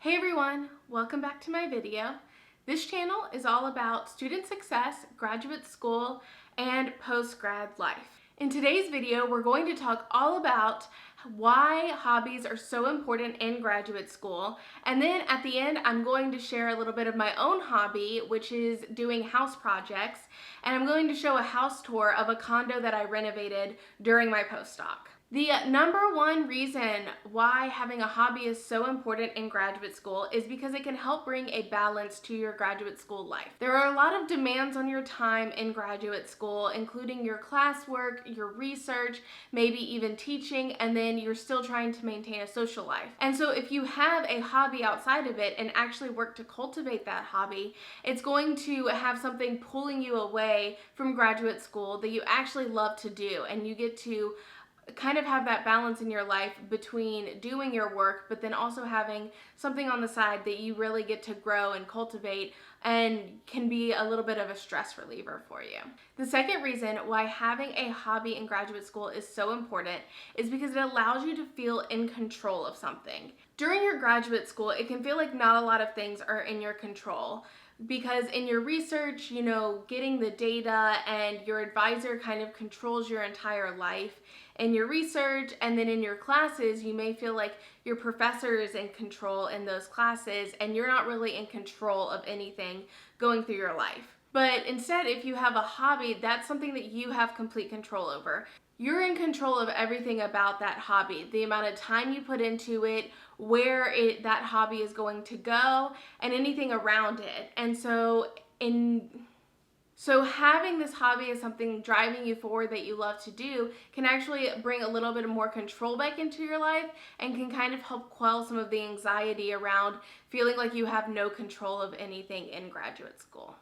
Hey everyone, welcome back to my video. This channel is all about student success, graduate school, and post-grad life. In today's video, we're going to talk all about why hobbies are so important in graduate school, and then at the end I'm going to share a little bit of my own hobby, which is doing house projects, and I'm going to show a house tour of a condo that I renovated during my postdoc. The number one reason why having a hobby is so important in graduate school is because it can help bring a balance to your graduate school life. There are a lot of demands on your time in graduate school, including your classwork, your research, maybe even teaching, and then you're still trying to maintain a social life. And so if you have a hobby outside of it and actually work to cultivate that hobby, it's going to have something pulling you away from graduate school that you actually love to do, and you get to kind of have that balance in your life between doing your work but then also having something on the side that you really get to grow and cultivate and can be a little bit of a stress reliever for you. The second reason why having a hobby in graduate school is so important is because it allows you to feel in control of something. During your graduate school, it can feel like not a lot of things are in your control, because in your research, getting the data and your advisor kind of controls your entire life in your research, and then in your classes, you may feel like your professor is in control in those classes and you're not really in control of anything going through your life. But instead, if you have a hobby, that's something that you have complete control over. You're in control of everything about that hobby, the amount of time you put into it, where that hobby is going to go, and anything around it. And so having this hobby as something driving you forward that you love to do can actually bring a little bit more control back into your life and can kind of help quell some of the anxiety around feeling like you have no control of anything in graduate school.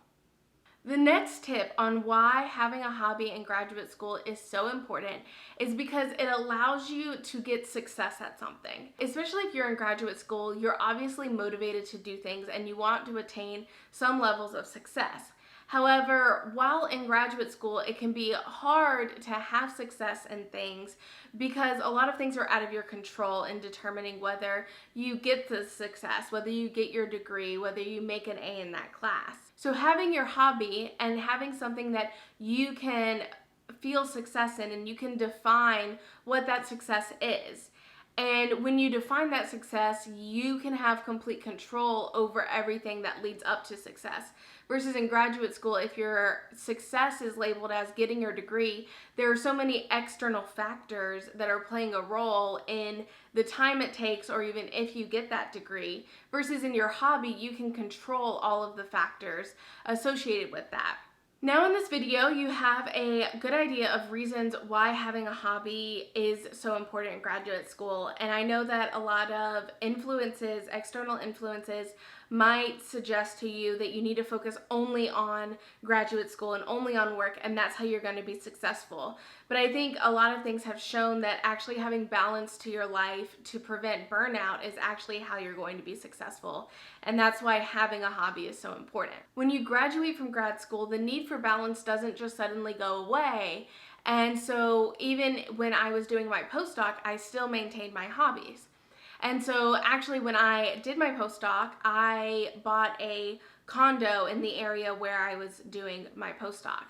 The next tip on why having a hobby in graduate school is so important is because it allows you to get success at something. Especially if you're in graduate school, you're obviously motivated to do things and you want to attain some levels of success. However, while in graduate school, it can be hard to have success in things because a lot of things are out of your control in determining whether you get the success, whether you get your degree, whether you make an A in that class. So having your hobby and having something that you can feel success in and you can define what that success is. And when you define that success, you can have complete control over everything that leads up to success. Versus in graduate school, if your success is labeled as getting your degree, there are so many external factors that are playing a role in the time it takes or even if you get that degree. Versus in your hobby, you can control all of the factors associated with that. Now in this video, you have a good idea of reasons why having a hobby is so important in graduate school. And I know that a lot of influences, external influences, might suggest to you that you need to focus only on graduate school and only on work, and that's how you're going to be successful. But I think a lot of things have shown that actually having balance to your life to prevent burnout is actually how you're going to be successful. And that's why having a hobby is so important. When you graduate from grad school, the need for balance doesn't just suddenly go away. And so even when I was doing my postdoc, I still maintained my hobbies. And so actually when I did my postdoc, I bought a condo in the area where I was doing my postdoc.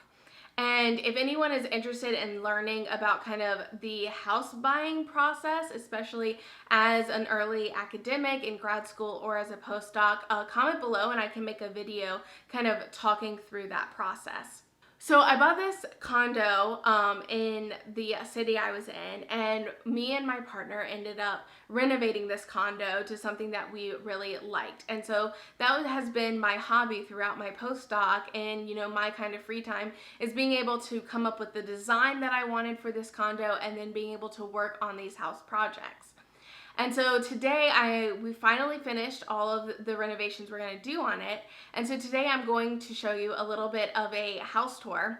And if anyone is interested in learning about kind of the house buying process, especially as an early academic in grad school or as a postdoc, comment below and I can make a video kind of talking through that process. So I bought this condo in the city I was in, and me and my partner ended up renovating this condo to something that we really liked. And so that has been my hobby throughout my postdoc, and my kind of free time is being able to come up with the design that I wanted for this condo and then being able to work on these house projects. And so today we finally finished all of the renovations we're going to do on it. And so today I'm going to show you a little bit of a house tour.